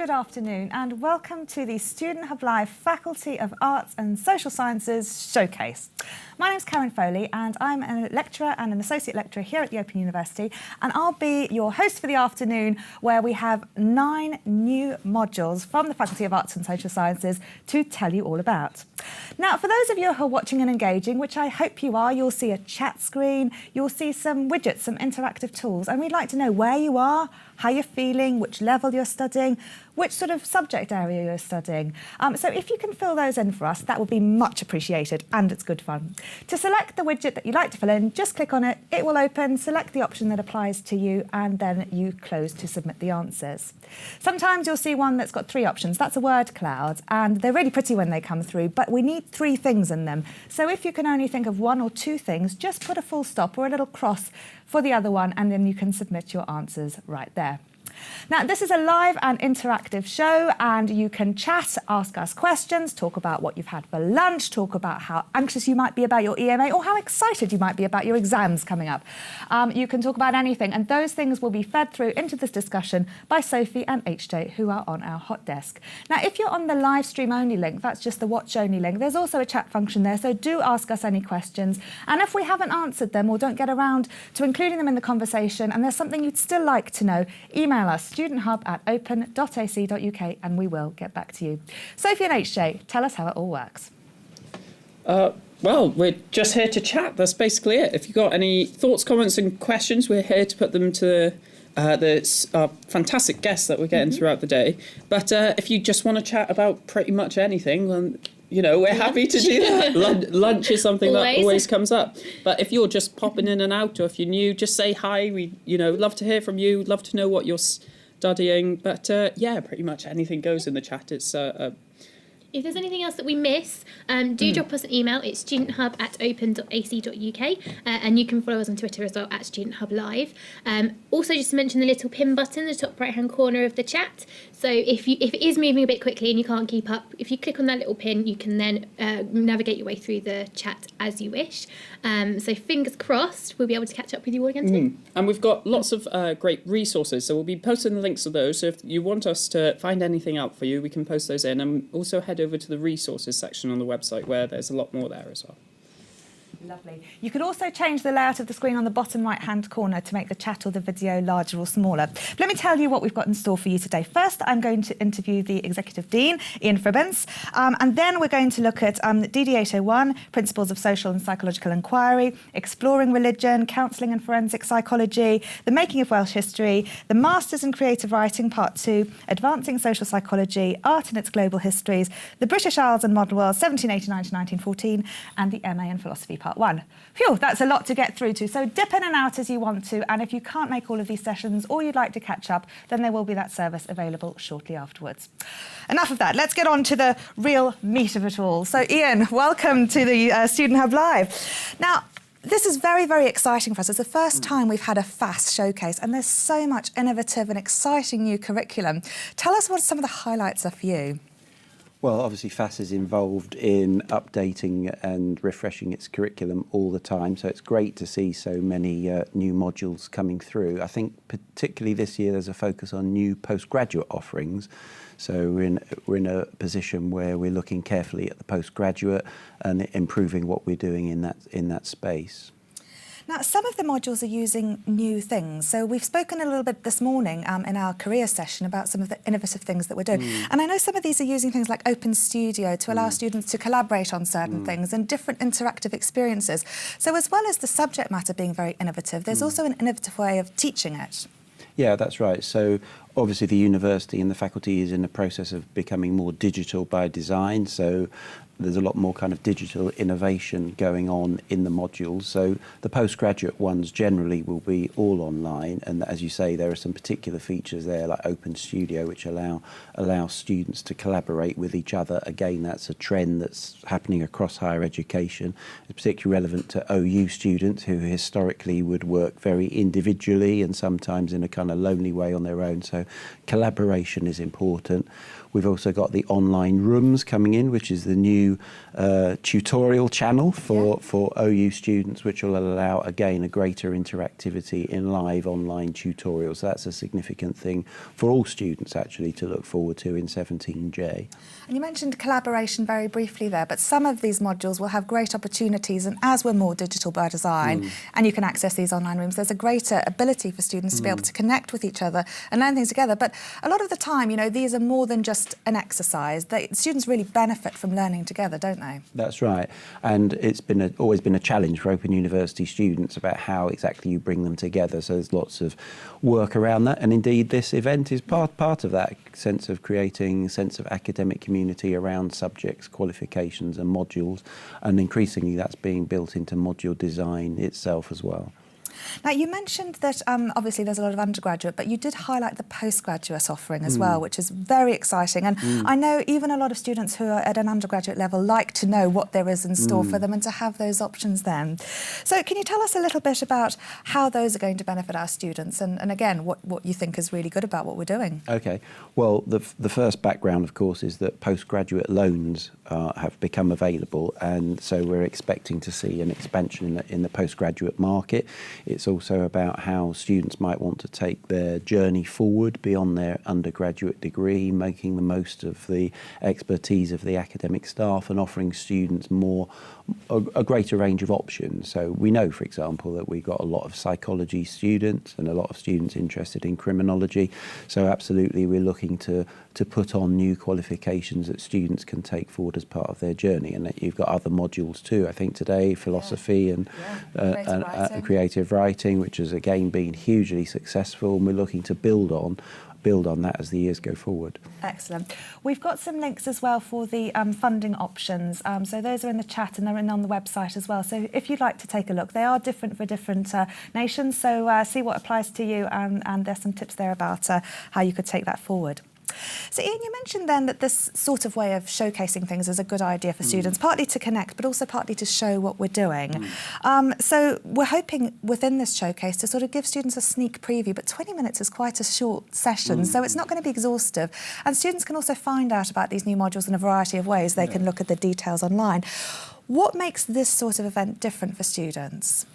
Good afternoon and welcome to the Student Hub Live Faculty of Arts and Social Sciences Showcase. My name's Karen Foley and I'm a lecturer and an associate lecturer here at the Open University, and I'll be your host for the afternoon, where we have 9 new modules from the Faculty of Arts and Social Sciences to tell you all about. Now, for those of you who are watching and engaging, which I hope you are, you'll see a chat screen, you'll see some widgets, some interactive tools, and we'd like to know where you are, how you're feeling, which level you're studying, which sort of subject area you're studying. So if you can fill those in for us, that would be much appreciated, and it's good fun. To select the widget that you'd like to fill in, just click on it, it will open, select the option that applies to you, and then you close to submit the answers. Sometimes you'll see one that's got 3 options. That's a word cloud, and they're really pretty when they come through, but we need 3 things in them. So if you can only think of 1 or 2 things, just put a full stop or a little cross for the other one, and then you can submit your answers right there. Now, this is a live and interactive show, and you can chat, ask us questions, talk about what you've had for lunch, talk about how anxious you might be about your EMA or how excited you might be about your exams coming up. You can talk about anything, and those things will be fed through into this discussion by Sophie and HJ, who are on our hot desk. Now, if you're on the live stream only link, that's just the watch only link, there's also a chat function there, so do ask us any questions. And if we haven't answered them or don't get around to including them in the conversation, and there's something you'd still like to know, email us, studenthub@open.ac.uk, and we will get back to you. Sophie and HJ, tell us how it all works. Well, we're just here to chat. That's basically it. If you've got any thoughts, comments and questions, we're here to put them to the fantastic guests that we're getting throughout the day. But if you just want to chat about pretty much anything, then you know, we're happy to do that. Lunch is something that always comes up. But if you're just popping in and out, or if you're new, just say hi. We, love to hear from you. Love to know what you're studying. But yeah, pretty much anything goes in the chat. It's if there's anything else that we miss, do drop us an email. It's studenthub@open.ac.uk, and you can follow us on Twitter as well, @studenthub_live. Also, just to mention the little pin button in the top right-hand corner of the chat. So if it is moving a bit quickly and you can't keep up, if you click on that little pin, you can then navigate your way through the chat as you wish. So fingers crossed, we'll be able to catch up with you all again soon. And we've got lots of great resources, so we'll be posting the links to those. So if you want us to find anything out for you, we can post those in, and also head over to the resources section on the website, where there's a lot more there as well. Lovely. You could also change the layout of the screen on the bottom right-hand corner to make the chat or the video larger or smaller. Let me tell you what we've got in store for you today. First, I'm going to interview the Executive Dean, Ian Fribbance, and then we're going to look at DD 801, Principles of Social and Psychological Inquiry, Exploring Religion, Counselling and Forensic Psychology, The Making of Welsh History, the Masters in Creative Writing, Part 2, Advancing Social Psychology, Art and its Global Histories, The British Isles and Modern World, 1789 to 1914, and the MA in Philosophy, Part 1. Phew, that's a lot to get through to, so dip in and out as you want to, and if you can't make all of these sessions or you'd like to catch up, then there will be that service available shortly afterwards. Enough of that, let's get on to the real meat of it all. So Ian, welcome to the Student Hub Live. Now, this is very, very exciting for us. It's the first time we've had a FASS Showcase, and there's so much innovative and exciting new curriculum. Tell us what some of the highlights are for you. Well, obviously FASS is involved in updating and refreshing its curriculum all the time, so it's great to see so many new modules coming through. I think particularly this year there's a focus on new postgraduate offerings, so we're in a position where we're looking carefully at the postgraduate and improving what we're doing in that space. Now, some of the modules are using new things. So we've spoken a little bit this morning in our career session about some of the innovative things that we're doing. And I know some of these are using things like Open Studio to allow students to collaborate on certain things and different interactive experiences. So as well as the subject matter being very innovative, there's also an innovative way of teaching it. Yeah, that's right. So obviously the university and the faculty is in the process of becoming more digital by design. So there's a lot more kind of digital innovation going on in the modules. So the postgraduate ones generally will be all online, and as you say, there are some particular features there like Open Studio which allow students to collaborate with each other. Again, that's a trend that's happening across higher education. It's particularly relevant to OU students who historically would work very individually and sometimes in a kind of lonely way on their own. So collaboration is important. We've also got the online rooms coming in, which is the new tutorial channel for OU students, which will allow, again, a greater interactivity in live online tutorials. So that's a significant thing for all students, actually, to look forward to in 17J. And you mentioned collaboration very briefly there, but some of these modules will have great opportunities, and as we're more digital by design and you can access these online rooms, there's a greater ability for students to be able to connect with each other and learn things together. But a lot of the time, you know, these are more than just an exercise. Students really benefit from learning together, don't they? That's right. And it's been always been a challenge for Open University students about how exactly you bring them together. So there's lots of work around that. And indeed, this event is part of that sense of creating a sense of academic community around subjects, qualifications and modules. And increasingly, that's being built into module design itself as well. Now, you mentioned that obviously there's a lot of undergraduate, but you did highlight the postgraduate offering as well, which is very exciting. And I know even a lot of students who are at an undergraduate level like to know what there is in store for them and to have those options then. So can you tell us a little bit about how those are going to benefit our students and again, what you think is really good about what we're doing? OK. Well, the first background, of course, is that postgraduate loans have become available. And so we're expecting to see an expansion in the postgraduate market. It's also about how students might want to take their journey forward beyond their undergraduate degree, making the most of the expertise of the academic staff and offering students a greater range of options. So we know, for example, that we've got a lot of psychology students and a lot of students interested in criminology. So absolutely, we're looking to put on new qualifications that students can take forward as part of their journey. And that you've got other modules too, I think today, philosophy and creative writing, which has again been hugely successful, and we're looking to build on that as the years go forward. Excellent. We've got some links as well for the funding options. So those are in the chat and they're on the website as well. So if you'd like to take a look, they are different for different nations. So see what applies to you, and there's some tips there about how you could take that forward. So Ian, you mentioned then that this sort of way of showcasing things is a good idea for students, partly to connect, but also partly to show what we're doing. So we're hoping within this showcase to sort of give students a sneak preview, but 20 minutes is quite a short session, so it's not going to be exhaustive. And students can also find out about these new modules in a variety of ways. They can look at the details online. What makes this sort of event different for students?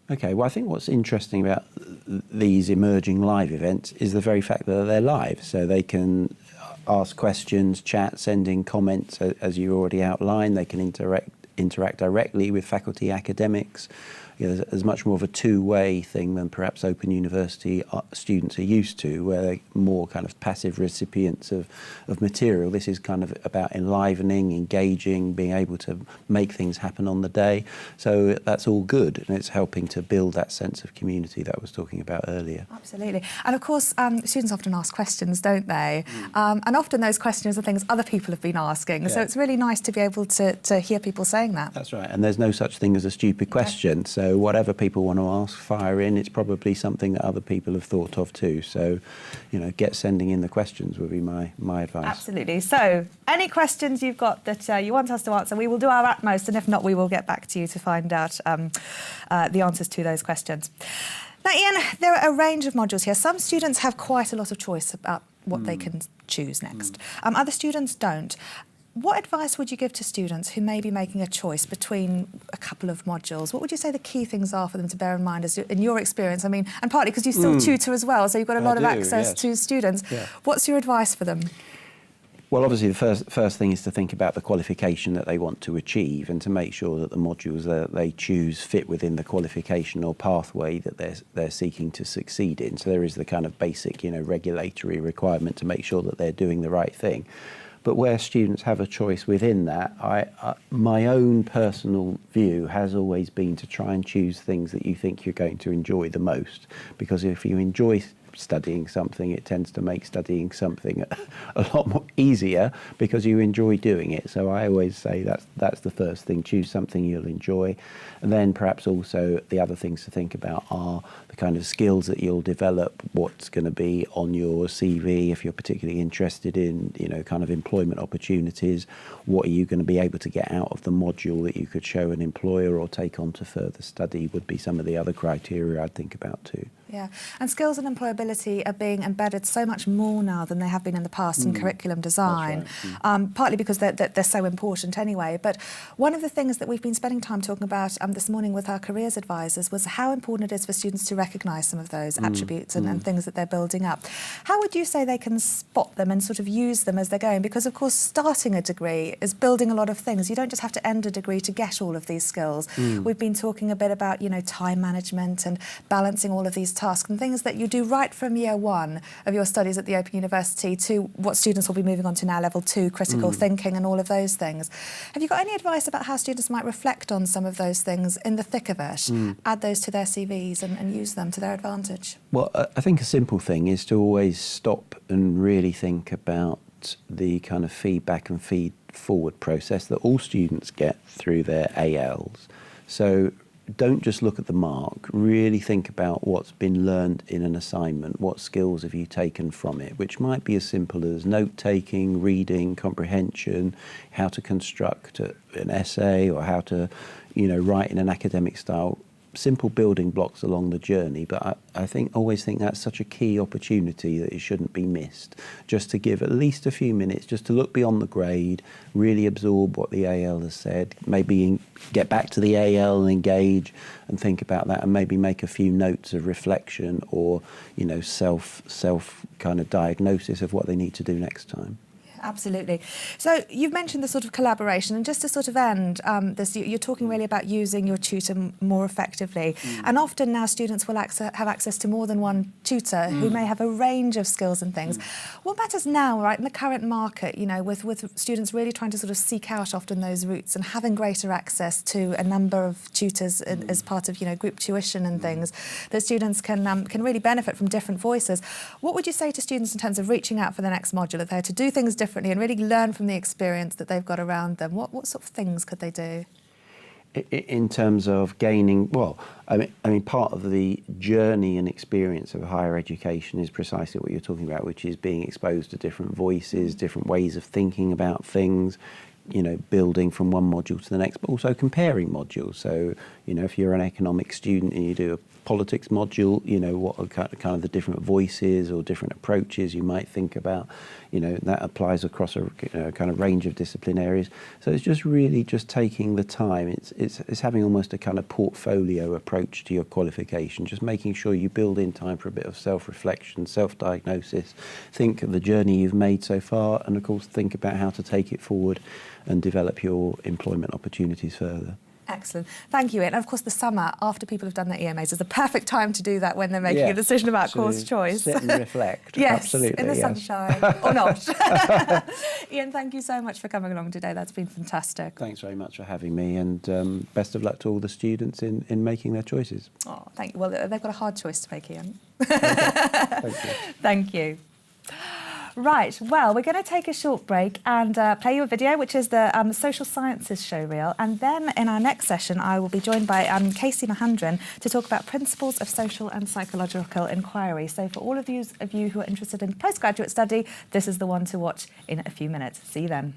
OK, well, I think what's interesting about these emerging live events is the very fact that they're live. So they can ask questions, chat, send in comments, as you already outlined. They can interact directly with faculty academics. You know, there's much more of a two-way thing than perhaps Open University students are used to, where they're more kind of passive recipients of material. This is kind of about enlivening, engaging, being able to make things happen on the day. So that's all good, and it's helping to build that sense of community that I was talking about earlier. Absolutely. And of course, students often ask questions, don't they? And often those questions are things other people have been asking. So it's really nice to be able to hear people saying that. That's right. And there's no such thing as a stupid question. So whatever people want to ask, fire in. It's probably something that other people have thought of too. So, you know, get sending in the questions would be my advice. Absolutely. So any questions you've got that you want us to answer, we will do our utmost. And if not, we will get back to you to find out the answers to those questions. Now, Ian, there are a range of modules here. Some students have quite a lot of choice about what they can choose next. Other students don't. What advice would you give to students who may be making a choice between a couple of modules? What would you say the key things are for them to bear in mind in your experience? I mean, and partly because you still tutor as well, so you've got a lot of access to students. Yeah. What's your advice for them? Well, obviously, the first thing is to think about the qualification that they want to achieve and to make sure that the modules that they choose fit within the qualification or pathway that they're seeking to succeed in. So there is the kind of basic, you know, regulatory requirement to make sure that they're doing the right thing. But where students have a choice within that, my own personal view has always been to try and choose things that you think you're going to enjoy the most. Because if you enjoy studying something, it tends to make studying something a lot more easier because you enjoy doing it. So I always say that's the first thing. Choose something you'll enjoy. And then perhaps also the other things to think about are the kind of skills that you'll develop, what's going to be on your CV if you're particularly interested in, you know, kind of employment opportunities. What are you going to be able to get out of the module that you could show an employer or take on to further study would be some of the other criteria I'd think about too. Yeah, and skills and employability are being embedded so much more now than they have been in the past in curriculum design, partly because they're so important anyway. But one of the things that we've been spending time talking about this morning with our careers advisors was how important it is for students to recognise some of those attributes and things that they're building up. How would you say they can spot them and sort of use them as they're going? Because, of course, starting a degree is building a lot of things. You don't just have to end a degree to get all of these skills. We've been talking a bit about, you know, time management and balancing all of these tasks and things that you do right from year one of your studies at the Open University to what students will be moving on to now, level 2, critical thinking and all of those things. Have you got any advice about how students might reflect on some of those things in the thick of it, add those to their CVs and use them to their advantage? Well, I think a simple thing is to always stop and really think about the kind of feedback and feed forward process that all students get through their ALs. So don't just look at the mark, really think about what's been learned in an assignment, what skills have you taken from it, which might be as simple as note-taking, reading, comprehension, how to construct an essay or how to, you know, write in an academic style. Simple building blocks along the journey, but I always think that's such a key opportunity that it shouldn't be missed. Just to give at least a few minutes, just to look beyond the grade, really absorb what the AL has said, maybe get back to the AL and engage and think about that, and maybe make a few notes of reflection or, you know, self kind of diagnosis of what they need to do next time. Absolutely. So you've mentioned the sort of collaboration, and just to sort of end this, you're talking really about using your tutor more effectively. And often now students will have access to more than one tutor who may have a range of skills and things. What matters now, right, in the current market, you know, with students really trying to sort of seek out often those routes and having greater access to a number of tutors as part of, you know, group tuition and things, that students can really benefit from different voices. What would you say to students in terms of reaching out for the next module, if they're to do things differently and really learn from the experience that they've got around them? What sort of things could they do? In terms of gaining, well, I mean, part of the journey and experience of higher education is precisely what you're talking about, which is being exposed to different voices, different ways of thinking about things, you know, building from one module to the next, but also comparing modules. So, you know, if you're an economics student and you do a politics module, you know, what are kind of the different voices or different approaches you might think about, you know, that applies across a kind of range of discipline areas. So it's just really just taking the time. It's having almost a kind of portfolio approach to your qualification, just making sure you build in time for a bit of self-reflection, self-diagnosis, think of the journey you've made so far, and of course think about how to take it forward and develop your employment opportunities further. Excellent. Thank you. And of course, the summer, after people have done their EMAs, is the perfect time to do that when they're making a decision about course choice. Sit and reflect. Yes, absolutely, in the sunshine. Or not. Ian, thank you so much for coming along today. That's been fantastic. Thanks very much for having me, and best of luck to all the students in making their choices. Oh, thank you. Well, they've got a hard choice to make, Ian. Thank you. Thank you. Right, well, we're going to take a short break and play you a video, which is the social sciences show reel. And then in our next session, I will be joined by Casey Mahandran to talk about principles of social and psychological inquiry. So for all of you who are interested in postgraduate study, this is the one to watch in a few minutes. See you then.